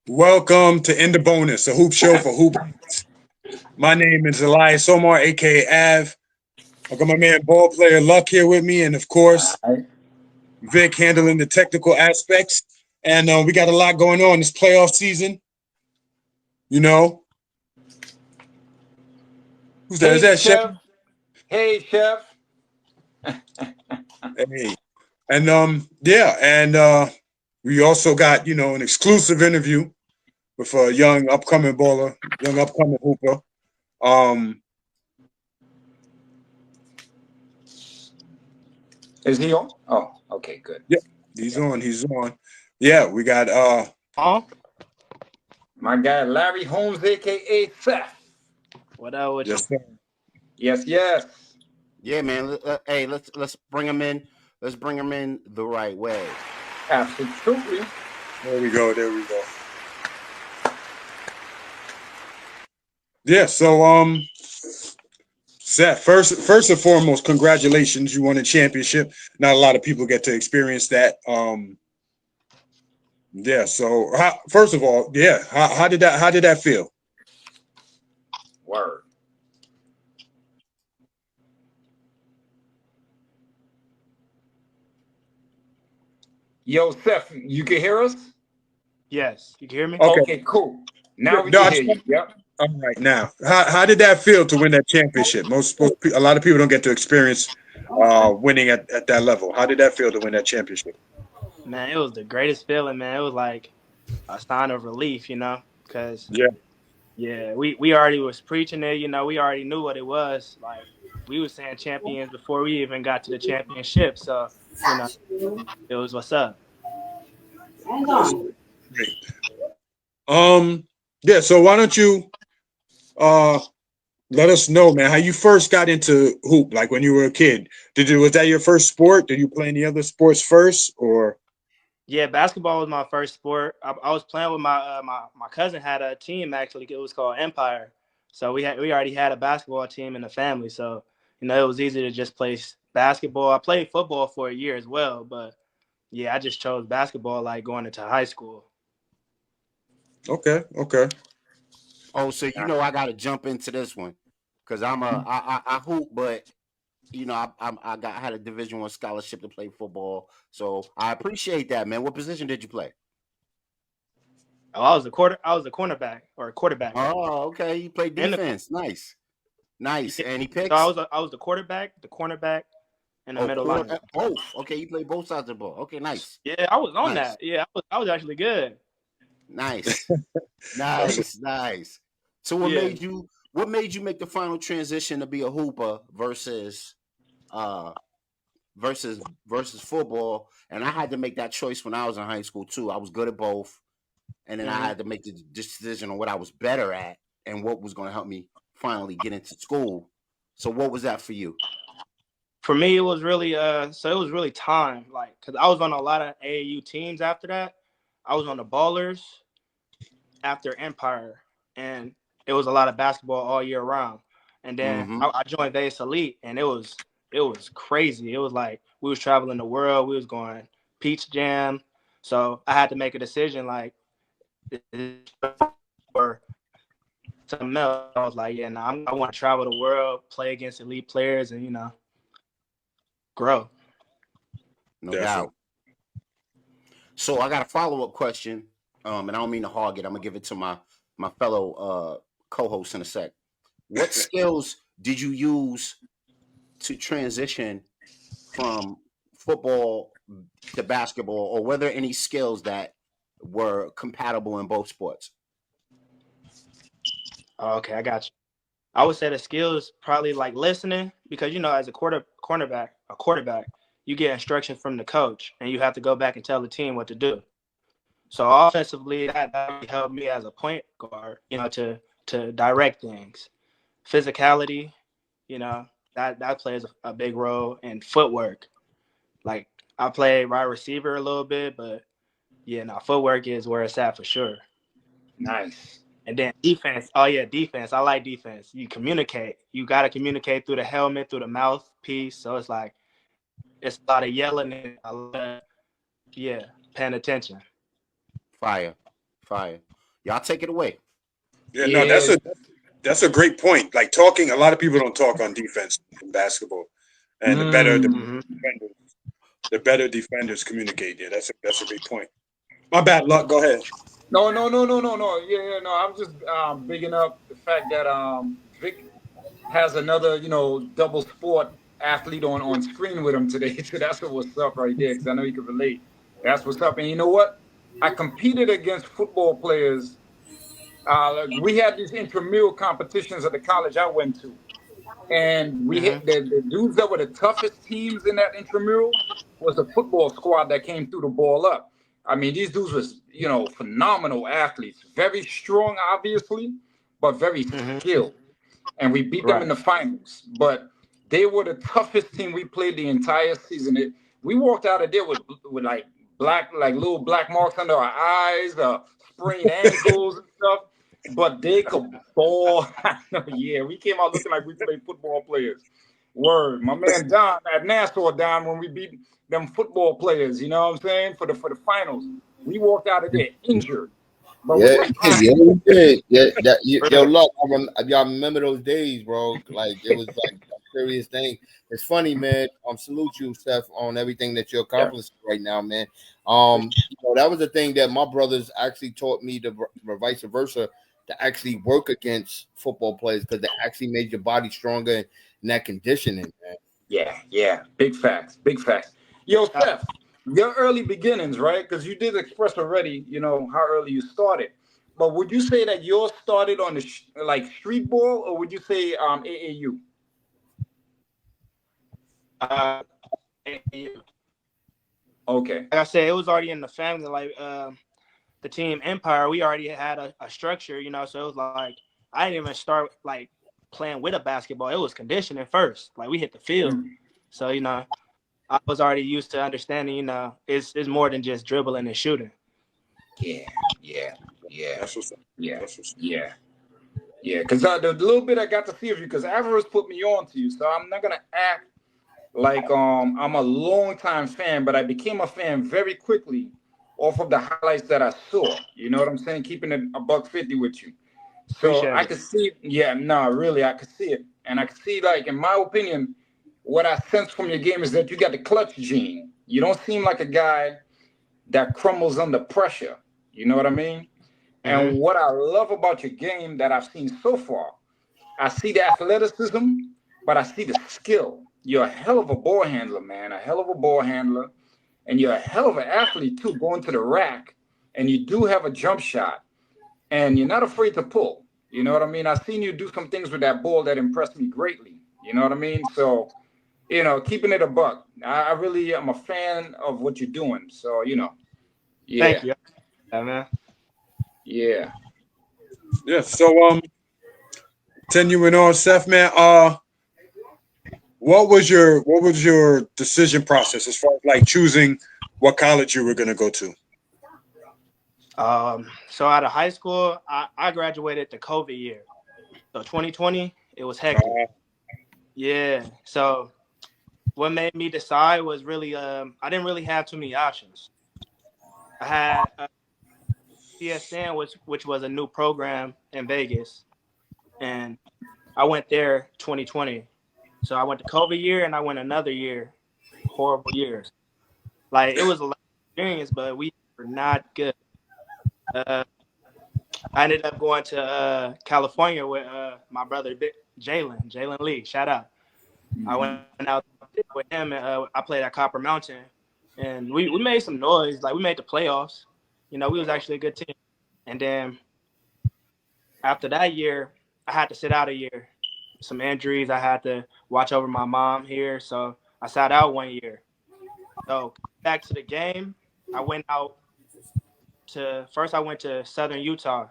Welcome to In the Bonus, a hoop show for hoop. My name is Elias Omar, aka Av. I got my man ball player Luck here with me, and of course Right. Vic handling the technical aspects. And we got a lot going on this playoff season. You know, who's that? Is Hey, that Chef? chef. Hey, chef. Hey. And yeah, and we also got an exclusive interview with a young upcoming baller, young upcoming hooper. Um, Is he on? Oh, okay, good. yeah, he's on. He's on. Yeah, we got Oh, My guy Larry Holmes, aka Seth. what up with you? yes, sir. Yes, yes. Yeah, man. Hey, let's bring him in. Let's bring him in the right way. Absolutely. There we go. There we go. Yeah. So Seth, first and foremost, congratulations! You won a championship. Not a lot of people get to experience that. Yeah. So first of all, yeah, how did that feel? Word. Yo, Seth, you can hear us? Yes, you can hear me? Okay. Okay, cool. Now we No, can hear you. Yep. all right. Now, how did that feel to win that championship? A lot of people don't get to experience winning at that level. How did that feel to win that championship? Man, it was the greatest feeling, man. It was like a sign of relief, because Yeah. yeah, we already was preaching it, we already knew what it was. Like we was saying champions before we even got to the championship. So, you know, it was what's up. That's great. Yeah. So why don't you uh let us know, man, how you first got into hoop, like when you were a kid. Was that your first sport? Did you play any other sports first, or Yeah, basketball was my first sport. I was playing with my cousin had a team actually. It was called Empire. So we already had a basketball team in the family. So it was easy to just play basketball. I played football for a year as well, but yeah, I just chose basketball like going into high school. okay, okay, Oh, so I got to jump into this one because I hoop, but I had a Division I scholarship to play football, so I appreciate that, man. What position did you play? Oh, I was a cornerback or a quarterback. Oh, okay. You play And defense. Nice, nice. yeah, Any so picks? I was the quarterback, the cornerback, and the Oh, middle quarter lineman. both. Okay, you play both sides of the ball. Okay, nice, Yeah, I was on nice, that. Yeah, I was actually good. nice, that's nice, nice. So Yeah. what made you make the final transition to be a hooper uh versus football? And I had to make that choice when I was in high school too. I was good at both, and then I hmm had to make the decision on what I was better at and what was going to help me finally get into school. So what was that for you? For me, it was really it was really time, like, because I was on a lot of AAU teams after that. I was on the Ballers after Empire, and it was a lot of basketball all year round. And then Mm-hmm. I joined Vegas Elite, and it was crazy. It was like we was traveling the world. We was going Peach Jam. So I had to make a decision, like, or something else. I was like, yeah, no, I want to travel the world, play against elite players, and grow. No definitely. doubt. So I got a follow up question, and I don't mean to hog it. I'm gonna give it to my fellow co-host in a sec. What skills did you use to transition from football to basketball, or were there any skills that were compatible in both sports? Oh, okay, I got you. I would say the skills probably like listening, because as a quarterback, you get instruction from the coach, and you have to go back and tell the team what to do. So offensively, that really helped me as a point guard, to direct things. Physicality, you know, that plays a big role, in footwork. Like, I play wide receiver a little bit, but yeah, no, footwork is where it's at for sure. Nice. And then defense. Oh yeah, defense. I like defense. You communicate. You got to communicate through the helmet, through the mouthpiece. So it's like it's a lot of yelling and a lot of, yeah, paying attention. Fire, fire. Y'all take it away. Yeah, no, that's a great point. Like talking, a lot of people don't talk on defense in basketball, and Mm-hmm. the better defenders communicate. Yeah, that's a big point. My bad, Luck. Go ahead. No, no, no, no, no, no. Yeah, no. I'm just bigging up the fact that Vic has another, double sport athlete on screen with him today. So that's what's up right there, because I know you can relate. That's what's up. And you know what? I competed against football players. We had these intramural competitions at the college I went to, and we Mm-hmm. hit the dudes that were the toughest teams in that intramural was the football squad that came through the ball up. I mean, these dudes was, phenomenal athletes, very strong, obviously, but very Mm-hmm. skilled. And we beat them in Right. the finals. But they were the toughest team we played the entire season. We walked out of there with like little black marks under our eyes, sprained ankles and stuff. But they could ball. Yeah, we came out looking like we played football players. Word, my man Don at Nassau, Don, when we beat them football players, you know what I'm saying, for the finals, we walked out of there injured, but we Yeah, were yeah, fine. we did. Yeah, yo, Real. look, y'all remember those days, bro? Like it was like a serious thing. It's funny, man. Salute you, Seth, on everything that you're Yeah. accomplishing right now, man. That was the thing that my brothers actually taught me to vice versa, to actually work against football players, because they actually made your body stronger in that conditioning, man. Yeah. Big facts. Big facts. Yo, Uh, Steph, your early beginnings, right? Because you did express already, how early you started. But would you say that yours started on the like street ball, or would you say AAU? uh, like Okay. I said, it was already in the family. Like the team Empire, we already had a structure, so it was like I didn't even start like playing with a basketball. It was conditioning first. Like we hit the field. Mm. So, I was already used to understanding, it's more than just dribbling and shooting. Yeah, yeah, yeah, That's what's up. yeah, That's what's up. yeah, yeah. Because the little bit I got to see of you, because Avarice put me on to you, so I'm not gonna act like I'm a long time fan, but I became a fan very quickly off of the highlights that I saw. You know what I'm saying? Keeping it a buck 50 with you. So Appreciate I it. could see, yeah, no, really, I could see it. And I could see, like, in my opinion, what I sense from your game is that you got the clutch gene. You don't seem like a guy that crumbles under pressure. You know what I mean? Mm-hmm. And what I love about your game that I've seen so far, I see the athleticism, but I see the skill. You're a hell of a ball handler, man, a hell of a ball handler. And you're a hell of an athlete, too, going to the rack. And you do have a jump shot. And you're not afraid to pull. You know what I mean? I've seen you do some things with that ball that impressed me greatly. You know what I mean? So, keeping it a buck. I really am a fan of what you're doing. So, Thank yeah, you. Yeah, man. yeah. Yeah. So continuing on, Seth, man. What was your decision process as far as like choosing what college you were gonna go to? So out of high school, I graduated the COVID year. So 2020, it was hectic. Uh, Yeah. So what made me decide was really I didn't really have too many options. I had CSN, which was a new program in Vegas, and I went there 2020. So I went to COVID year and I went another year. Horrible years. Like it was a lot of experience, but we were not good. Uh, I ended up going to California with my brother Jalen Lee. Shout out. I went Hmm. out there with him, and I played at Copper Mountain, and we made some noise. Like we made the playoffs. We was actually a good team. And then after that year, I had to sit out a year. Some injuries. I had to watch over my mom here, so I sat out 1 year. So back to the game, I went out to first. I went to Southern Utah.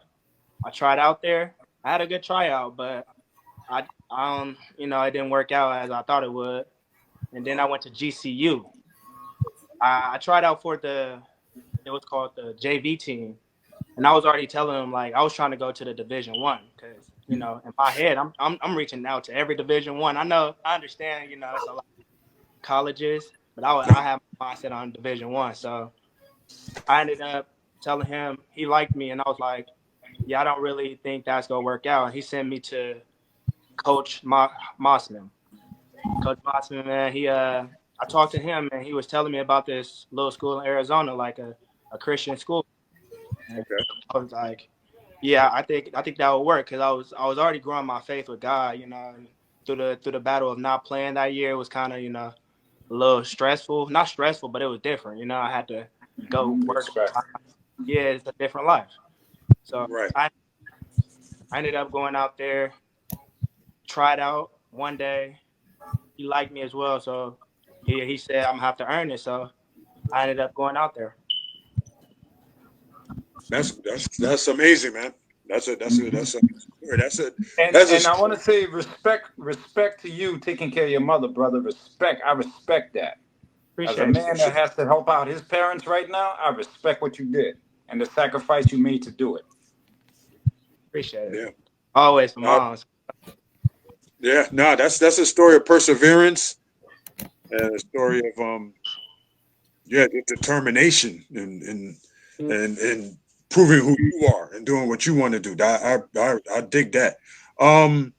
I tried out there. I had a good tryout, but it didn't work out as I thought it would. And then I went to GCU. I tried out for it was called the JV team, and I was already telling them like I was trying to go to the Division 1 because in my head I'm reaching out to every Division 1. I understand it's a lot of colleges, but I have my mindset on Division 1. So I ended up telling him he liked me, and I was like, yeah, I don't really think that's gonna work out. And he sent me to Coach Mossman. Coach Mossman, man, I talked to him and he was telling me about this little school in Arizona, like a Christian school. And Okay. I was like, yeah, I think that would work because I was already growing my faith with God, and through the battle of not playing that year, it was kind of a little stressful, not stressful, but it was different. I had to go work. Respect. Yeah, it's a different life. So Right. I ended up going out there, tried out one day. He liked me as well, so he said I'm gonna have to earn it. So I ended up going out there. That's amazing, man. And That's and a I want to say respect to you taking care of your mother, brother. Respect. I respect that. As a Appreciate it. man that has to help out his parents right now, I respect what you did and the sacrifice you made to do it. Appreciate it. yeah. Always for Uh, moms. yeah, no, that's a story of perseverance and a story of determination and proving who you are and doing what you want to do. I dig that. Um,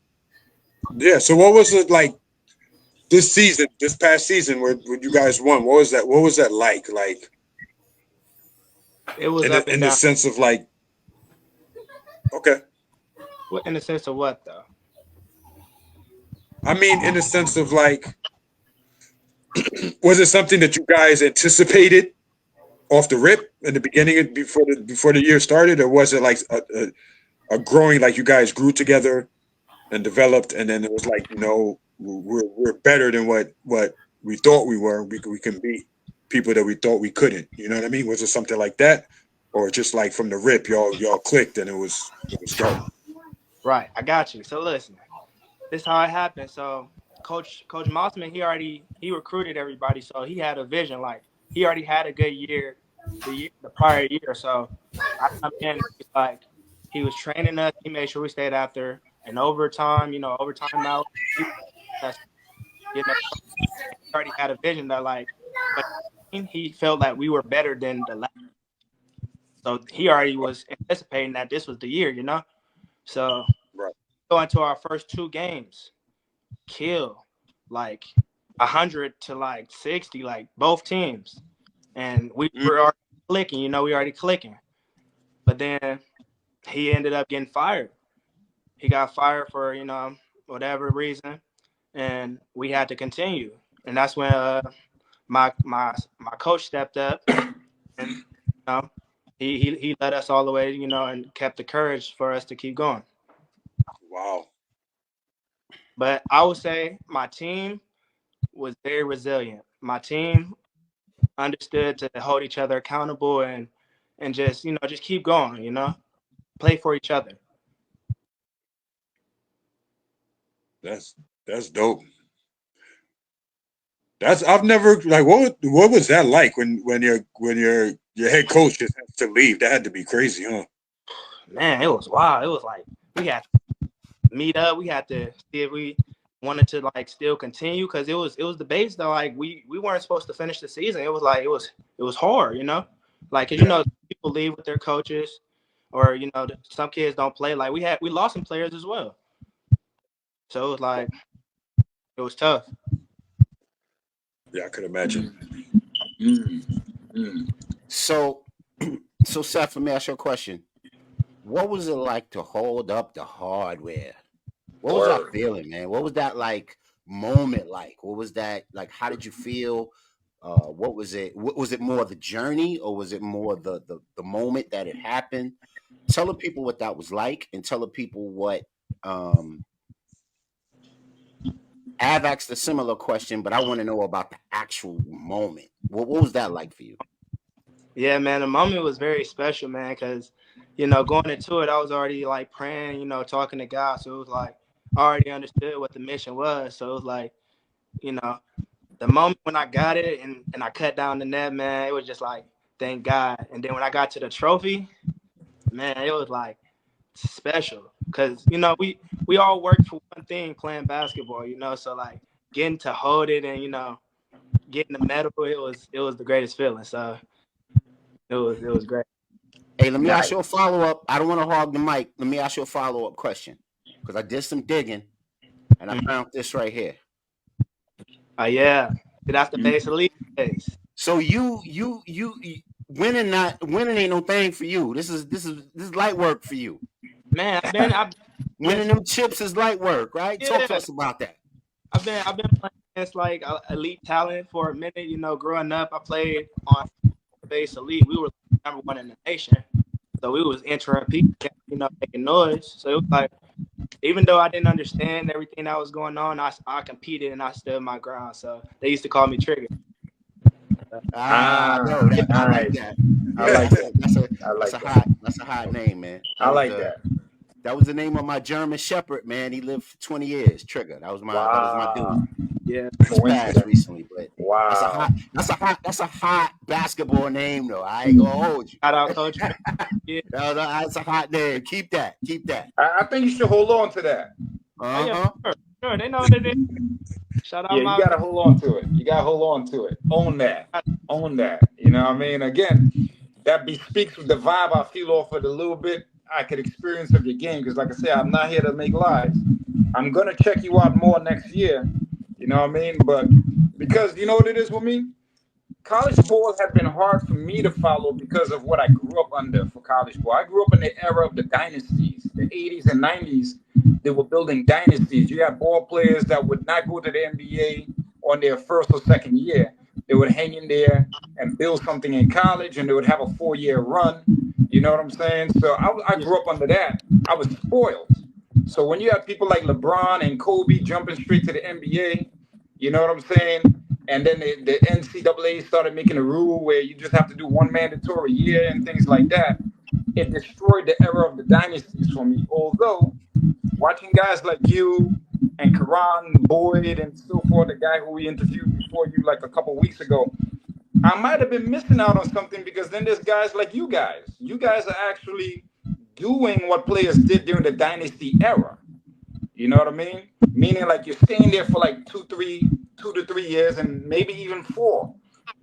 yeah. So what was it like this past season, when you guys won? What was that like? Like It was in up and the down. sense of like, okay. In the sense of what though? I mean, in the sense of like, was it something that you guys anticipated off the rip in the beginning before the year started, or was it like a growing, like you guys grew together and developed, and then it was like, we're better than what we thought we were. We can beat people that we thought we couldn't. You know what I mean? Was it something like that, or just like from the rip, y'all clicked and it was go? Right, I got you. So listen, this is how it happened. So Coach Mossman, he recruited everybody, so he had a vision. Like he already had a good year, the prior year. So I come in, he's like he was training us. He made sure we stayed after and overtime. Overtime out. He was, he already had a vision that like, but he felt that we were better than the last. So he already was anticipating that this was the year. So Right. going to our first two games, kill like 100 to like 60, like both teams, and we Mm. were already clicking. We already clicking. But then he ended up getting fired. He got fired for whatever reason, and we had to continue. And that's when my coach stepped up, and he led us all the way, and kept the courage for us to keep going. Wow. But I would say my team was very resilient. My team understood to hold each other accountable and just keep going, play for each other. That's dope. I've never, like, what was that like when your head coach just has to leave? That had to be crazy, huh? Man, it was wild. It was like we had to meet up. We had to see if we wanted to like still continue because it was debates that like we weren't supposed to finish the season. It was like it was hard, like 'cause, Yeah. people leave with their coaches or some kids don't play. Like we lost some players as well, so it was like it was tough. Yeah, I could imagine. Mm, mm. So, so Seth, let me ask you a question. What was it like to hold up the hardware? What was that Word. feeling, man? What was that like moment like? What was that like? How did you feel? What was it? Was it more the journey, or was it more the moment that it happened? Tell the people what that was like, and tell the people what. I've asked a similar question, but I want to know about the actual moment. What was that like for you? Yeah, man, the moment was very special, man, because going into it, I was already like praying, talking to God, so it was like I already understood what the mission was. So it was like you know the moment when I got it and I cut down the net, man, it was just like thank God. And then when I got to the trophy, man, it was like special because we all work for one thing, playing basketball, so like getting to hold it and getting the medal, it was the greatest feeling. So it was great. Hey, let me ask Nice. you a follow up. I don't want to hog the mic. Let me ask you a follow up question because I did some digging and I found this right here. Yeah. That's the base elite days. So you winning ain't no thing for you. This is light work for you. Man, I've been Winning them chips is light work, right? Talk to yeah. us about that. I've been playing against like elite talent for a minute. You know, growing up, I played on base elite. We were number one in the nation, so we was entering people, you know, making noise. So it was like, even though I didn't understand everything that was going on, I competed and I stood my ground. So they used to call me Trigger. No, Ah, that I like nice. that. I Yeah, like that. I that's like a that. hot name, man. I like that. That was the name of my German Shepherd, man. He lived for 20 years. Trigger. That was my dude. Wow. Yeah, He just passed Coincidence. recently, but Wow. that's a hot basketball name though. I ain't gonna hold you. shout out Coach. Yeah, That's a hot name. Keep that. Keep that. I think you should hold on to that. oh yeah, Uh-huh. sure. They know that. Shout out Yeah, you my gotta hold on to it. You gotta hold on to it. Own that. Own that. You know what I mean? Again, that bespeaks with the vibe I feel off it a little bit. I could experience of your game because, like I said, I'm not here to make lies. I'm gonna check you out more next year. You know what I mean? But because you know what it is with me, college ball had been hard for me to follow because of what I grew up under for college ball. I grew up in the era of the dynasties, the 80s and 90s. They were building dynasties. You had ball players that would not go to the NBA on their first or second year. They would hang in there and build something in college, and they would have a 4 year run. You know what I'm saying? So I yeah, grew up under that. I was spoiled. So when you have people like LeBron and Kobe jumping straight to the NBA, you know what I'm saying? And then the NCAA started making a rule where you just have to do one mandatory year and things like that. It destroyed the era of the dynasties for me. Although watching guys like you and Karan Boyd and so forth, the guy who we interviewed before you like a couple weeks ago, I might have been missing out on something because then there's guys like you guys. You guys are actually doing what players did during the dynasty era. You know what I mean? Meaning like you're staying there for like 2 to 3 years, and maybe even 4.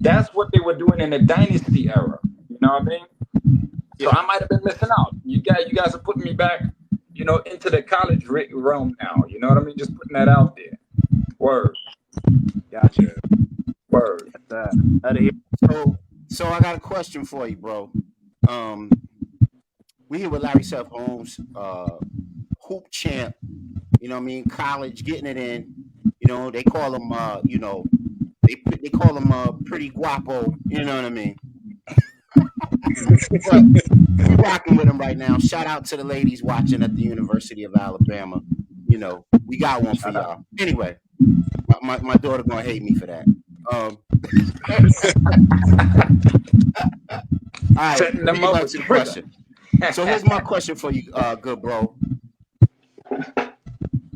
That's what they were doing in the dynasty era. You know what I mean? So yeah. I might have been missing out. You guys are putting me back, into the college realm now. You know what I mean? Just putting that out there. Word, Gotcha. word. That's out of here. So I got a question for you, bro. Um, we here with Larry Seth Holmes, hoop champ. You know what I mean? College, getting it in. They call him. They call him pretty guapo. You know what I mean? But we rocking with him right now. Shout out to the ladies watching at the University of Alabama. We got one for Shout out. y'all. Anyway, my daughter gonna hate me for that. All right, Setting let me them get up back with to the trigger. question. So here's my question for you, good bro.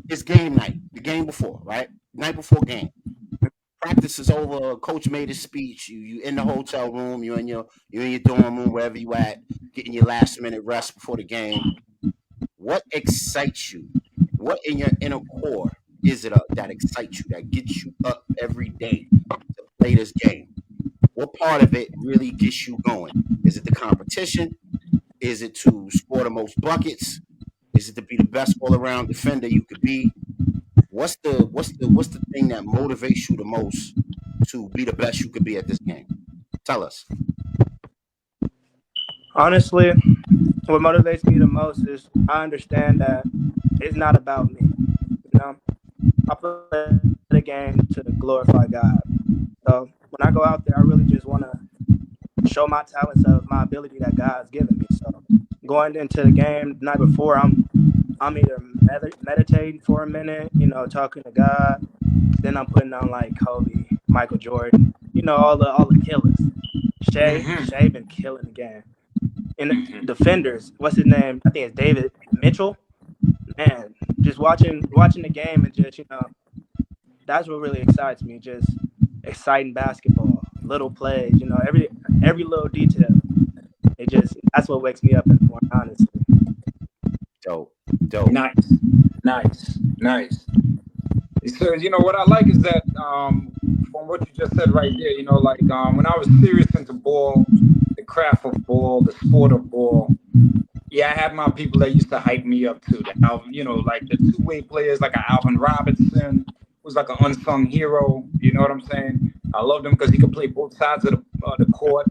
It's game night, the game before, right? Night before game. Practice is over. Coach made his speech. You in the hotel room. You in your dorm room, wherever you at, getting your last minute rest before the game. What excites you? What in your inner core is it that excites you, that gets you up every day to play this game? What part of it really gets you going? Is it the competition? Is it to score the most buckets? Is it to be the best all around defender you could be? What's the thing that motivates you the most to be the best you could be at this game? Tell us. Honestly, what motivates me the most is I understand that it's not about me. You know, I play the game to glorify God. So when I go out there, I really just want to show my talents of my ability that God's given me. So going into the game the night before, I'm either meditating for a minute, talking to God. Then I'm putting on like Kobe, Michael Jordan, all the killers. Shea been killing the game. And the defenders, what's his name? I think it's David Mitchell. Man, just watching the game and just that's what really excites me. Just exciting basketball, little plays. Every little detail. That's what wakes me up in the morning. Honestly. Dope. Dope. Nice, nice, nice. So what I like is that from what you just said right there, like when I was serious into ball, the craft of ball, the sport of ball. Yeah, I had my people that used to hype me up too. Like the two-way players, like a Alvin Robinson, who's like an unsung hero. You know what I'm saying? I loved him because he could play both sides of the court.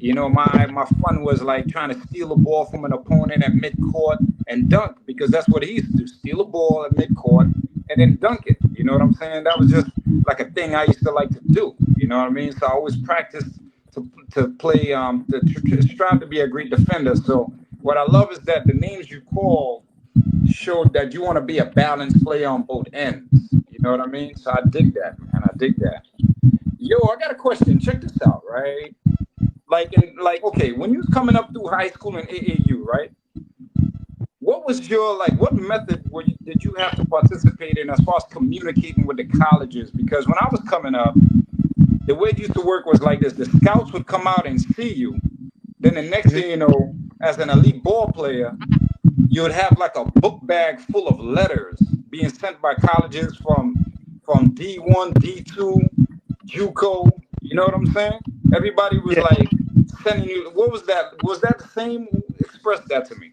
My fun was like trying to steal a ball from an opponent at mid-court and dunk, because that's what he used to do: steal a ball at mid-court and then dunk it. You know what I'm saying? That was just like a thing I used to like to do. You know what I mean? So I always practiced to play to strive to be a great defender. So what I love is that the names you call showed that you want to be a balanced player on both ends. You know what I mean? So I dig that, man. I dig that. Yo, I got a question. Check this out, right? Okay, when you was coming up through high school and AAU, right? What was your what method did you have to participate in as far as communicating with the colleges? Because when I was coming up, the way it used to work was like this: the scouts would come out and see you. Then the next thing you know, as an elite ball player, you would have like a book bag full of letters being sent by colleges from D1, D2, JUCO. You know what I'm saying? Everybody was Yeah. like sending you. What was that? Was that the same? Express that to me.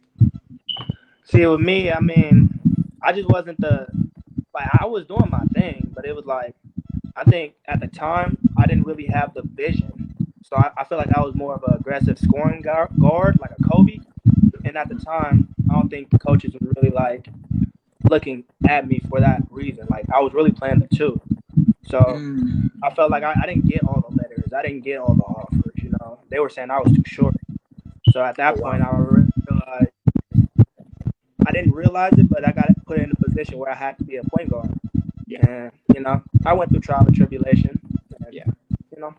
See, with me, I mean, I just wasn't I was doing my thing, but it was like, I think at the time, I didn't really have the vision. So I feel like I was more of an aggressive scoring guard, like a Kobe. And at the time, I don't think the coaches were really like looking at me for that reason. Like, I was really playing the two. So Mm. I felt like I didn't get all the letters. I didn't get all the offers, you know. They were saying I was too short. So at Oh that wow. point, I realized I didn't realize it, but I got put in a position where I had to be a point guard. Yeah. And, I went through trial and tribulation and, Yeah. you know,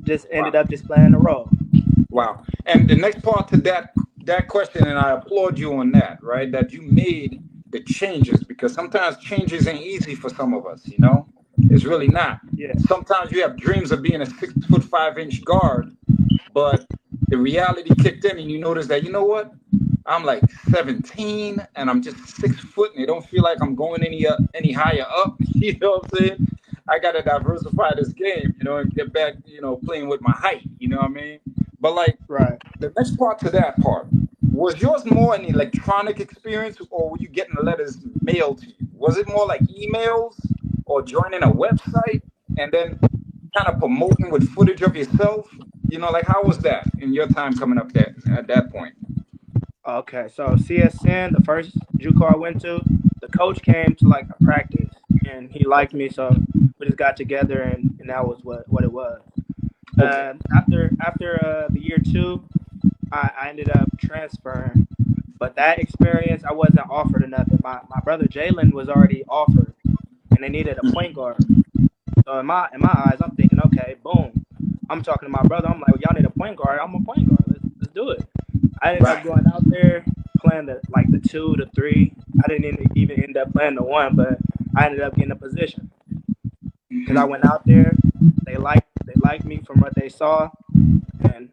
just ended Wow. up just playing the role. Wow. And the next part to that question, and I applaud you on that, right? That you made the changes, because sometimes changes ain't easy for some of us, you know? It's really not. Yeah. Sometimes you have dreams of being a 6'5" guard, but the reality kicked in and you notice that, you know what? I'm like 17 and I'm just 6 foot and it don't feel like I'm going any higher up. You know what I'm saying? I gotta diversify this game, and get back, playing with my height. You know what I mean? But like Right. the next part to that part, was yours more an electronic experience or were you getting letters mailed to you? Was it more like emails or joining a website and then kind of promoting with footage of yourself? Like how was that in your time coming up there at that point? Okay, so CSN, the first JUCO I went to, the coach came to like a practice and he liked Okay. me, so we just got together and that was what it was. Okay. After the year two, I ended up transferring, but that experience I wasn't offered or nothing. My brother Jalen was already offered, and they needed a point guard. So in my eyes, I'm thinking, okay, boom. I'm talking to my brother. I'm like, well, y'all need a point guard. I'm a point guard. Let's do it. I ended up Right. going out there playing the 2, the 3. I didn't even end up playing the 1, but I ended up getting a position because I Hmm. went out there. They liked me from what they saw, and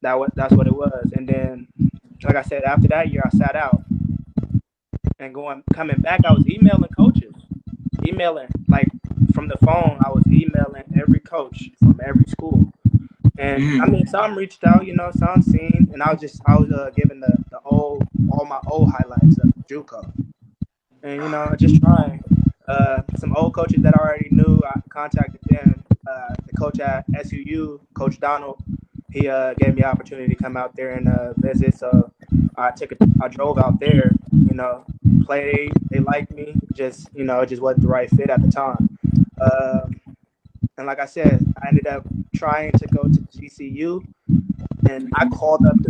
that's what it was. And then, like I said, after that year, I sat out and coming back. I was emailing coaches, emailing like from the phone. I was emailing every coach from every school. And I Hmm. mean, some reached out, some seen, and I was giving the all my old highlights of JUCO, and just trying. Some old coaches that I already knew, I contacted them. The coach at SUU, Coach Donald, he gave me an opportunity to come out there and visit. So I drove out there, played. They liked me. Just it just wasn't the right fit at the time. Um, and like I said, I ended up trying to go to GCU, and I called up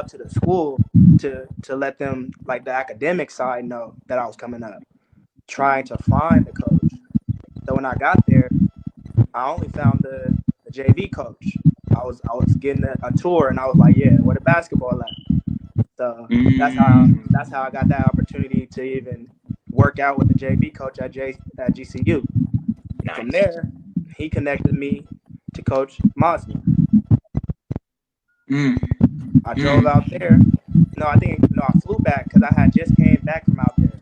to the school to let them, like, the academic side, know that I was coming up, trying to find the coach. So when I got there, I only found the JV coach. I was getting a tour, and I was like, yeah, where the basketball at? So that's how I got that opportunity to even work out with the JV coach at GCU. And from Nice. there, he connected me to Coach Mosman. Mm. I drove Mm. out there. No, I think no, I flew back because I had just came back from out there.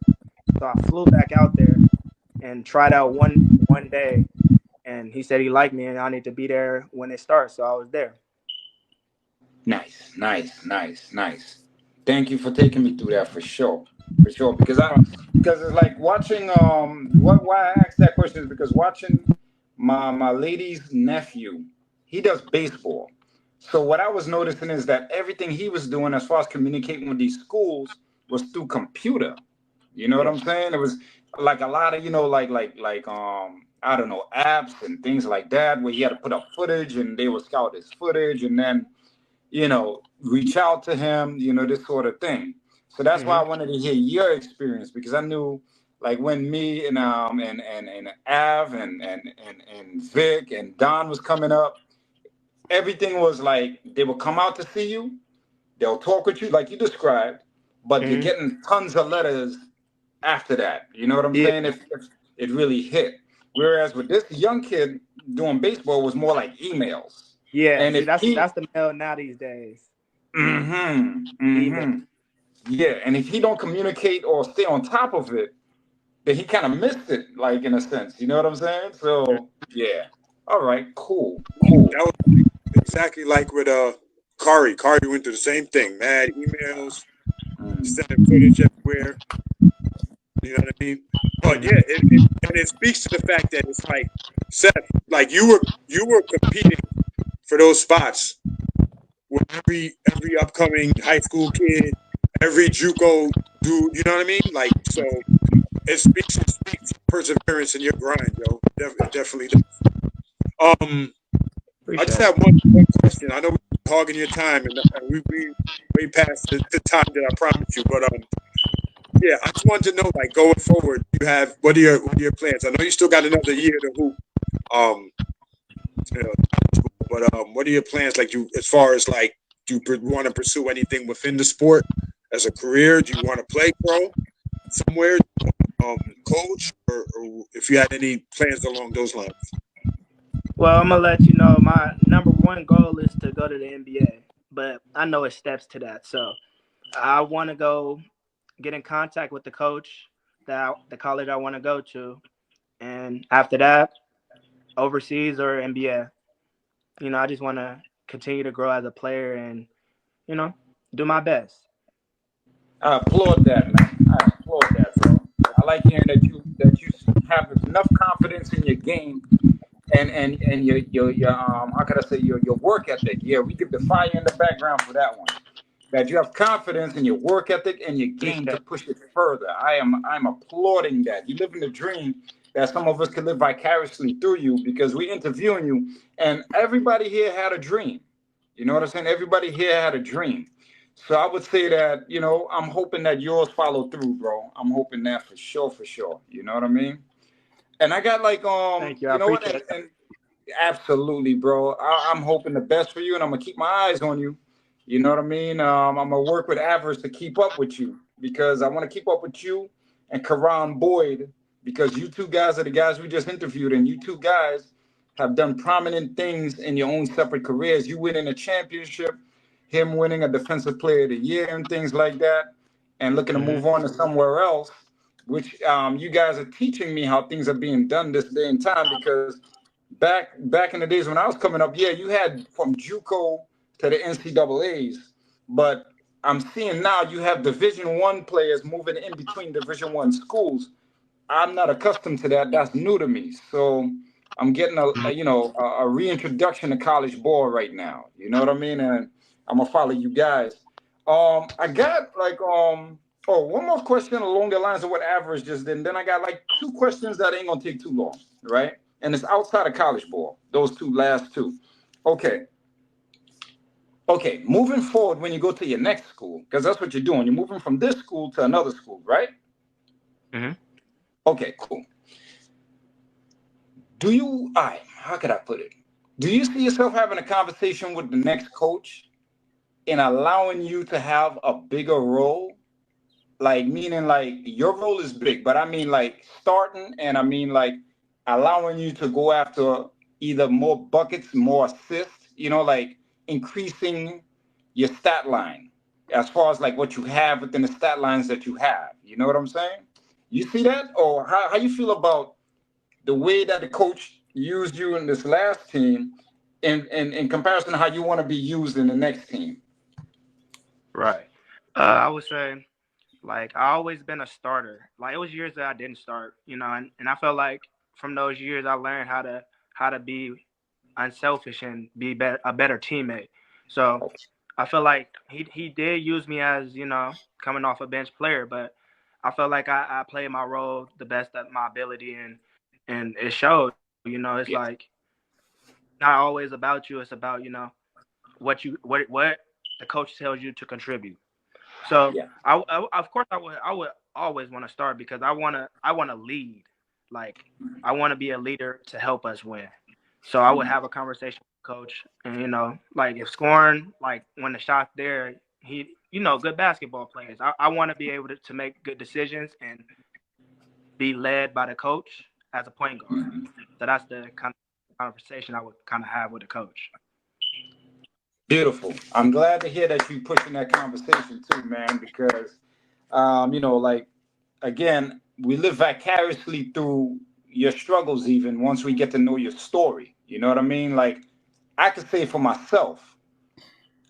So I flew back out there and tried out one day, and he said he liked me and I need to be there when it starts. So I was there. Nice, nice, nice, nice. Thank you for taking me through that for sure. Because it's like watching what why I asked that question is because watching my lady's nephew, he does baseball. So what I was noticing is that everything he was doing as far as communicating with these schools was through computer. You know what Yeah. I'm saying? It was like a lot of, I don't know, apps and things like that where he had to put up footage and they would scout his footage and then reach out to him, this sort of thing. So that's why I Hmm. wanted to hear your experience because I knew like when me and Av and Vic and Don was coming up, everything was like they would come out to see you, they'll talk with you like you described, but you're Hmm. getting tons of letters after that. You know what I'm Yeah. saying? If it really hit. Whereas with this young kid doing baseball was more like emails. Yeah. And See, if that's he the mail now these days. mm-hmm, Email. mm-hmm. Yeah, and if he don't communicate or stay on top of it, then he kind of missed it, like in a sense. You know what I'm saying? So yeah. All right. Cool. Cool. That was exactly like with Kari. Kari went through the same thing. Mad emails, Mm. sending footage everywhere. You know what I mean? But Hmm. yeah, and it speaks to the fact that it's like Seth, like you were competing for those spots with every upcoming high school kid, every JUCO dude. You know what I mean? Like so, it speaks to perseverance in your grind, yo. It definitely does. Um, I just Appreciate it. have one question. I know we're hogging your time, and we way past the time that I promised you, but yeah, I just wanted to know, like, going forward, you have what are your plans? I know you still got another year to hoop, um, you know, but what are your plans? Like, you as far as like, do you want to pursue anything within the sport as a career? Do you want to play pro somewhere, coach, or if you had any plans along those lines? Well, I'm gonna let you know my number one goal is to go to the NBA, but I know it's steps to that. So I want to go get in contact with the coach the college I want to go to, and after that, overseas or NBA. I just want to continue to grow as a player and you know do my best. I applaud that, man. I applaud that, bro. I like hearing that you have enough confidence in your game and your how could I say your work ethic. Yeah, we give the fire in the background for that one. That you have confidence in your work ethic and your game to Appreciate push it further. I'm applauding that. You live in the dream that some of us can live vicariously through you because we interviewing you and everybody here had a dream. You know what I'm saying? Everybody here had a dream. So I would say that, I'm hoping that yours follow through, bro. I'm hoping that for sure, for sure. You know what I mean? And I got like Thank you. I you know what? appreciate And, it. and absolutely, bro. I'm hoping the best for you, and I'm gonna keep my eyes on you. You know what I mean? I'm gonna work with Avers to keep up with you because I want to keep up with you and Karan Boyd because you two guys are the guys we just interviewed, and you two guys have done prominent things in your own separate careers. You winning a championship, him winning a Defensive Player of the Year, and things like that, and looking to Hmm. move on to somewhere else. Which you guys are teaching me how things are being done this day and time because back in the days when I was coming up, yeah, you had from JUCO to the NCAA's, but I'm seeing now you have Division 1 players moving in between Division 1 schools. I'm not accustomed to that. That's new to me. So I'm getting a reintroduction to college ball right now. You know what I mean? And I'm gonna follow you guys. I got like one more question along the lines of what Average just did. And then I got like two questions that ain't gonna take too long, right? And it's outside of college ball. Those two last two. Okay. Okay. Moving forward, when you go to your next school, because that's what you're doing. You're moving from this school to another school, right? Hmm. Okay. Cool. Do you? I. How could I put it? Do you see yourself having a conversation with the next coach in allowing you to have a bigger role? Like meaning like your role is big, but I mean like starting and I mean like allowing you to go after either more buckets, more assists, like increasing your stat line as far as like what you have within the stat lines that you have. You know what I'm saying? You see that? Or how you feel about the way that the coach used you in this last team in comparison to how you want to be used in the next team? Right. I would say, like, I always been a starter. Like, it was years that I didn't start, and I felt like from those years I learned how to be unselfish and a better teammate. So I feel like he did use me as, coming off a bench player, but I felt like I played my role the best of my ability, and it showed. It's like Yeah. not always about you. It's about, what the coach tells you to contribute. So Yeah. of course I would always want to start because I want to lead. Like, I want to be a leader to help us win. So I would have a conversation with the coach, and like, if scoring, like when the shot's there, good basketball players. I want to be able to make good decisions and be led by the coach as a point guard. So that's the kind of conversation I would kind of have with the coach. Beautiful. I'm glad to hear that you pushing that conversation too, man, because like, again, we live vicariously through your struggles even once we get to know your story. You know what I mean? Like, I could say for myself,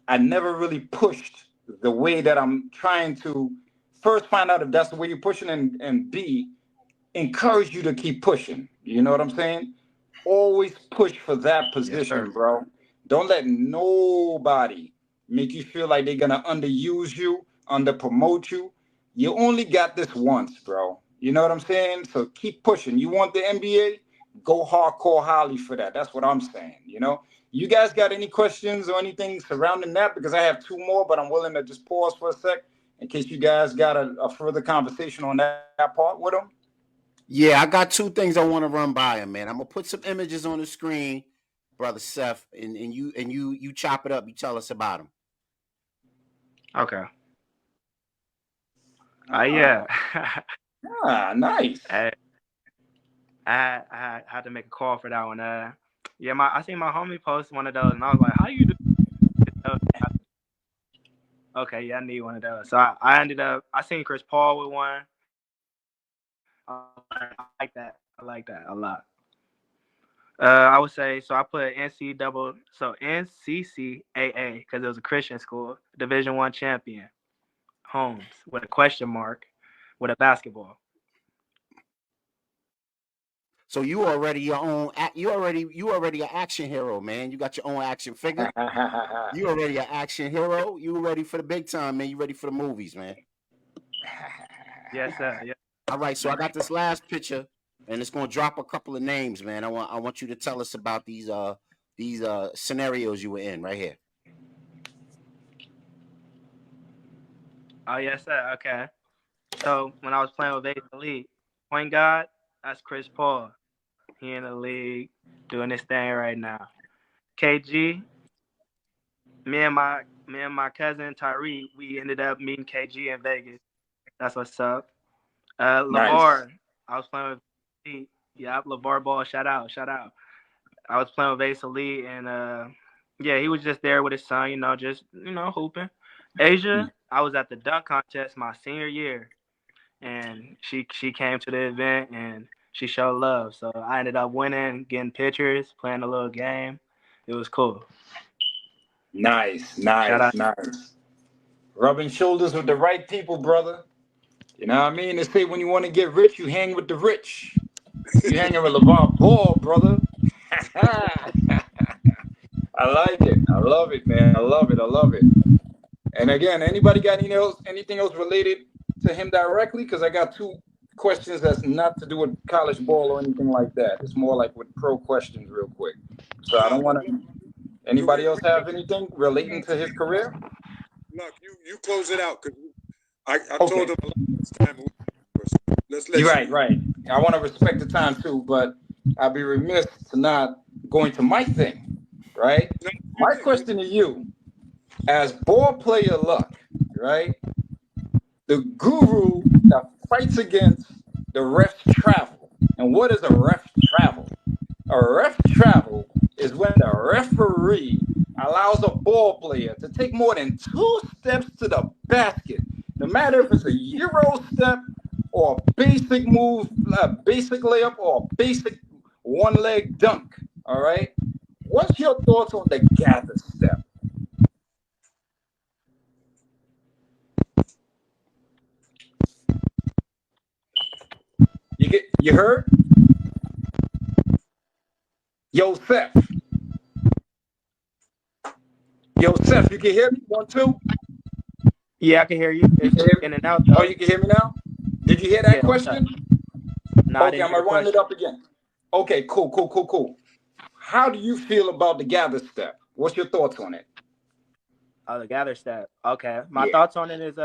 I never really pushed the way that I'm trying to first find out if that's the way you're pushing, and B, encourage you to keep pushing. You know what I'm saying? Always push for that Yes, position, sir. bro. Don't let nobody make you feel like they're gonna underuse you, under promote you. You only got this once, bro. You know what I'm saying? So keep pushing. You want the NBA? Go hardcore Holly for that. That's what I'm saying. You guys got any questions or anything surrounding that? Because I have two more, but I'm willing to just pause for a sec in case you guys got a further conversation on that part with them. Yeah, I got two things I want to run by him, man. I'm gonna put some images on the screen, brother Seth, and you chop it up. You tell us about them. Okay. Ah, Yeah. nice. I had to make a call for that one. Yeah, I seen my homie post one of those, and I was like, "How you do those?" Okay, yeah, I need one of those. So I ended up, I seen Chris Paul with one. I like that. I like that a lot. I would say, so I put NCCAA because it was a Christian school, Division I champion, Holmes with a question mark, with a basketball. So you already your own. You already an action hero, man. You got your own action figure. You already an action hero. You ready for the big time, man. You ready for the movies, man. Yes, sir. Yeah. All right. So I got this last picture, and it's gonna drop a couple of names, man. I want you to tell us about these scenarios you were in right here. Oh, yes, sir. Okay. So when I was playing with Ace Elite, point guard, that's Chris Paul. He in the league doing his thing right now. KG, me and my cousin Tyree, we ended up meeting KG in Vegas. That's what's up. Nice. LeVar, I was playing with Elite. Yeah, LeVar Ball, shout out, shout out. I was playing with Ace Elite, and yeah, he was just there with his son, just hooping. Asia, I was at the dunk contest my senior year, and she came to the event and she showed love. So I ended up winning, getting pictures, playing a little game. It was cool. Nice, Shout nice, out. nice. Rubbing shoulders with the right people, brother. You know what I mean? They say when you want to get rich, you hang with the rich. You hanging with LeVar Ball, brother. I like it. I love it, man. I love it. I love it. And again, anybody got anything else related to him directly? Because I got two questions that's not to do with college ball or anything like that. It's more like with pro questions, real quick. So I don't want to. Anybody else have anything relating to his career? Look, you close it out because I told Okay. him a lot this time. Let's You're let right, you. right. I want to respect the time too, but I'd be remiss to not go into my thing, right? No, My question to you, as ball player luck, right? The guru that fights against the ref's travel. And what is a ref travel? A ref travel is when the referee allows a ball player to take more than 2 steps to the basket, no matter if it's a Euro step or a basic move, a basic layup, or a basic one leg dunk. All right. What's your thoughts on the gather step? You heard? Yo, Seth. Yo, Seth, you can hear me? 1, 2. Yeah, I can hear you. You It's can hear in me? and out Oh, though. you can hear me now? Did you hear that Yeah, what's up? question? No, I Okay, didn't I'm hear the gonna run it question. up again. Okay, cool. How do you feel about the gather step? What's your thoughts on it? Oh, the gather step. Okay, my Yeah. thoughts on it is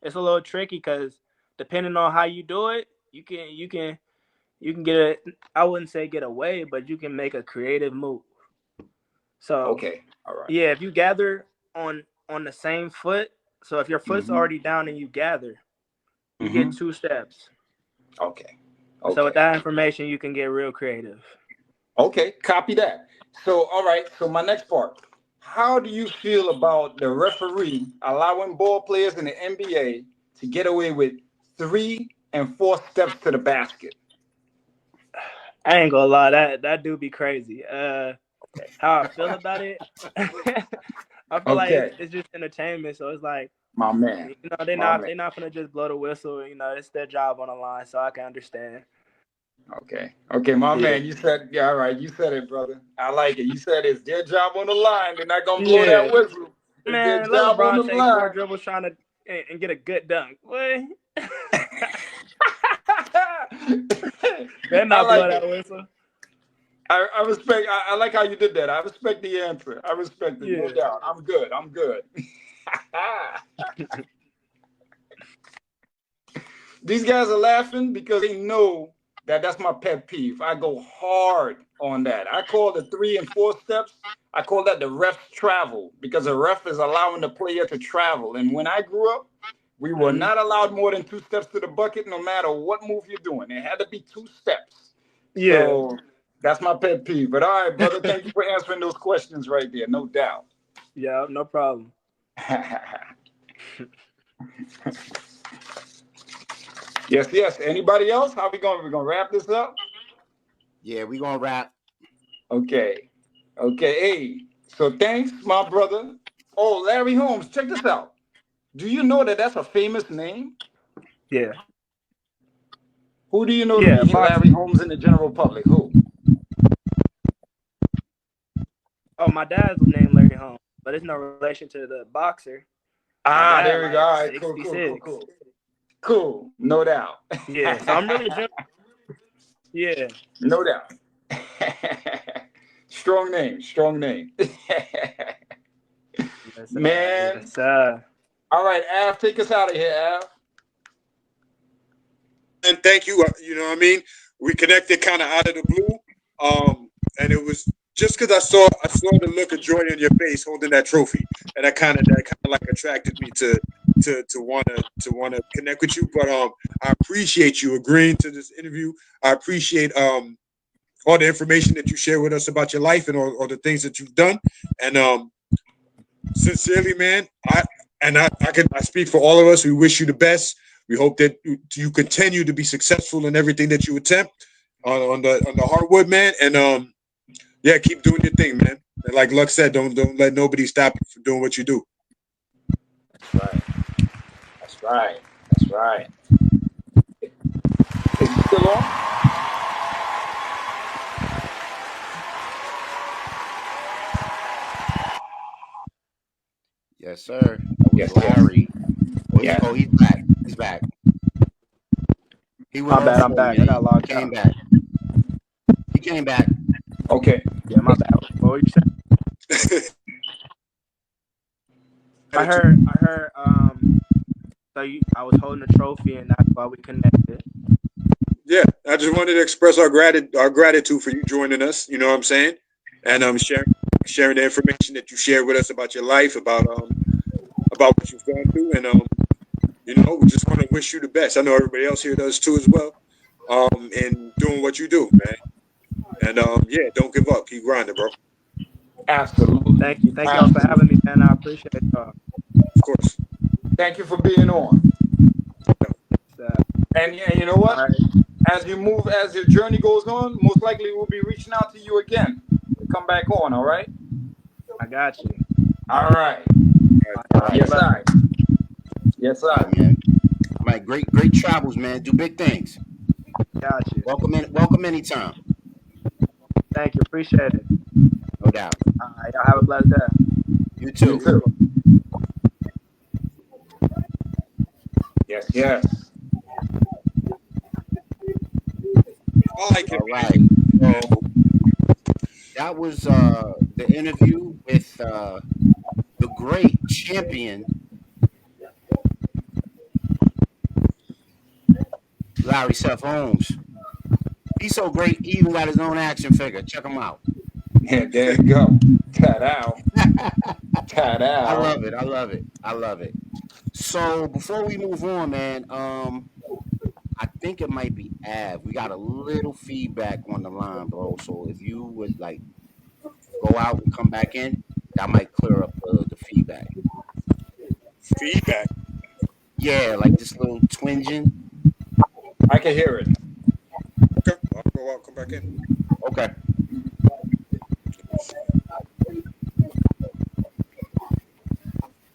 it's a little tricky because depending on how you do it, you can get a. I wouldn't say get away, but you can make a creative move. So Okay. All right. yeah, if you gather on the same foot, so if your foot's Mm-hmm. already down and you gather, you get Mm-hmm. 2 steps. Okay. So with Okay. that information, you can get real creative. Okay. Copy that. So, all right. So, my next part. How do you feel about the referee allowing ball players in the NBA to get away with 3 and 4 steps to the basket? I ain't gonna lie, that do be crazy. Okay. How I feel about it, I feel like Okay. it's just entertainment. So it's like My man. you know they're My not man. they're not gonna just blow the whistle. You know it's their job on the line, so I can understand. Okay. Okay, my Yeah, man. You said, yeah, all right. You said it, brother. I like it. You said it's their job on the line. They're not going to blow that yeah, whistle. It's their man. Let job on the LeBron take 4 line. dribbles trying to and get a good dunk. What? Better I not blow like that it. whistle. I respect. I like how you did that. I respect the answer. I respect it, no Yeah, doubt. I'm good. I'm good. These guys are laughing because they know that that's my pet peeve. I go hard on that. I call the 3 and 4 steps. I call that the ref's travel because a ref is allowing the player to travel. And when I grew up, we were hmm not allowed more than 2 steps to the bucket, no matter what move you're doing. It had to be 2 steps. yeah, So that's my pet peeve. But all right, brother, thank you for answering those questions right there, no doubt. yeah. No problem. Yes, yes. Anybody else? How we going? We're gonna wrap this up. Yeah, we gonna wrap. Okay. Okay. Hey. So thanks, my brother. Oh, Larry Holmes. Check this out. Do you know that that's a famous name? Yeah, Who do you know to yeah. be Boxer. Larry Holmes in the general public? Who? Oh, my dad's named Larry Holmes, but it's no relation to the boxer. My Ah, dad there we go. like All right. Cool. Cool. Cool. 66. Cool. Cool. No doubt. Yeah, so I'm really yeah. No doubt. Strong name. Strong name. Yes, Man. yes, All right, Av, take us out of here, Av. And thank you. You know what I mean? We connected kind of out of the blue. And it was just because I saw the look of joy in your face holding that trophy, and that kind of like attracted me to wanna connect with you. But I appreciate you agreeing to this interview. I appreciate all the information that you share with us about your life and all the things that you've done. And sincerely, man, I speak for all of us. We wish you the best. We hope that you continue to be successful in everything that you attempt on the hardwood, man. And yeah, keep doing your thing, man. And like Luck said, don't let nobody stop you from doing what you do. That's right. That's right. That's right. Is it still on? Yes, sir. That was Yes, yes. Larry. Yes. He's back. He's back. He went my on bad. for I'm a back. I minute. got He logged came out. back. He came back. Okay. Yeah, my bad. What were you saying? I Attitude. heard. I heard. I was holding a trophy, and that's why we connected. Yeah, I just wanted to express our gratitude for you joining us. You know what I'm saying? And sharing the information that you shared with us about your life, about what you've gone through, and we just want to wish you the best. I know everybody else here does too as well. And doing what you do, man. And yeah, don't give up. Keep grinding, bro. Of Absolutely. Thank you. Thank y'all for having Absolutely. me, man. I appreciate y'all. course. Thank you for being on. So, And you know what? all right. As your journey goes on, most likely we'll be reaching out to you again. come back on. All right. I got you. All right. Y'all have a Yes, blessed sir. Yes, All sir. right, man. All right, great travels, man. Do big things. Got you. Welcome anytime. Thank you. Appreciate it. No doubt. All right. Y'all have a blessed day. You You too. too. Yes, yes. I like it, All man. right. So that was the interview with the great champion Larry Seth Holmes. He's so great, he even got his own action figure. Check him out. Yeah, there you go. Ta-da. I Ta-da. love it. I love it. I love it. So before we move on, man, I think it might be Av. We got a little feedback on the line, bro. So if you would like go out and come back in, that might clear up the feedback. Feedback. Yeah, like this little twinging. I can hear it. Okay, I'll go out, come back in. Okay.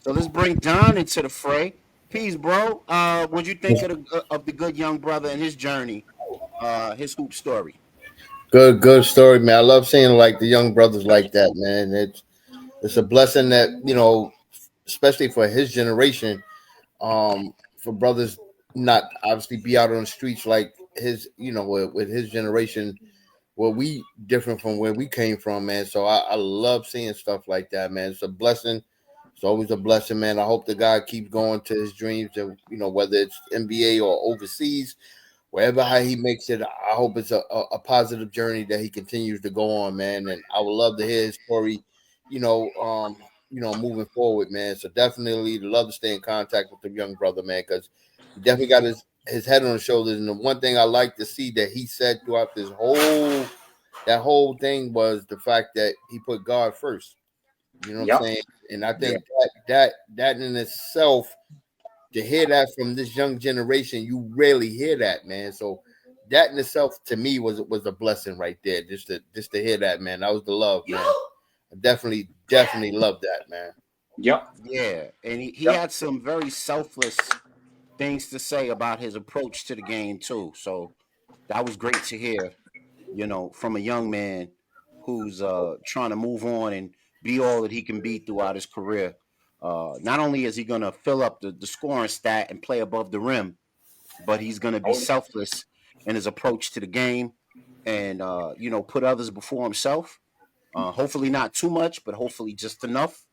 So let's bring Don into the fray. Peace, bro. What'd you think of the good young brother and his journey, his hoop story? Good story, man. I love seeing like the young brothers like that, man. It's a blessing that, especially for his generation, for brothers not obviously be out on the streets like his, with his generation, where we different from where we came from, man. So I love seeing stuff like that, man. It's a blessing. It's always a blessing, man. I hope the guy keeps going to his dreams, and whether it's NBA or overseas, wherever how he makes it. I hope it's a positive journey that he continues to go on, man. And I would love to hear his story, moving forward, man. So definitely love to stay in contact with the young brother, man, because he definitely got his head on his shoulders. And the one thing I like to see that he said throughout that whole thing was the fact that he put God first. You know what I'm Yep. saying? And I Yep. think that in itself, to hear that from this young generation, you rarely hear that, man. So that in itself to me was a blessing right there. Just to hear that, man. That was the love, man. I definitely love that, man. Yep. Yeah, and he Yep. had some very selfless things to say about his approach to the game too. So that was great to hear, from a young man who's trying to move on and be all that he can be throughout his career. Not only is he gonna fill up the scoring stat and play above the rim, but he's gonna be Oh, selfless in his approach to the game and put others before himself. Hopefully not too much, but hopefully just enough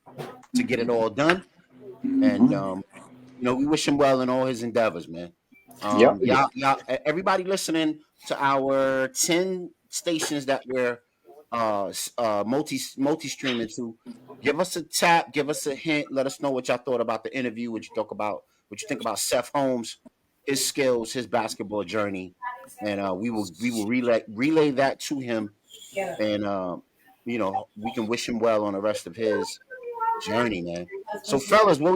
to get it all done. And we wish him well in all his endeavors, man. yep. Everybody listening to our 10 stations that we're multi streaming to, give us a tap, give us a hint, let us know what y'all thought about the interview, what you think about Seth Holmes, his skills, his basketball journey, and we will relay that to him, and we can wish him well on the rest of his journey, man. So, fellas, what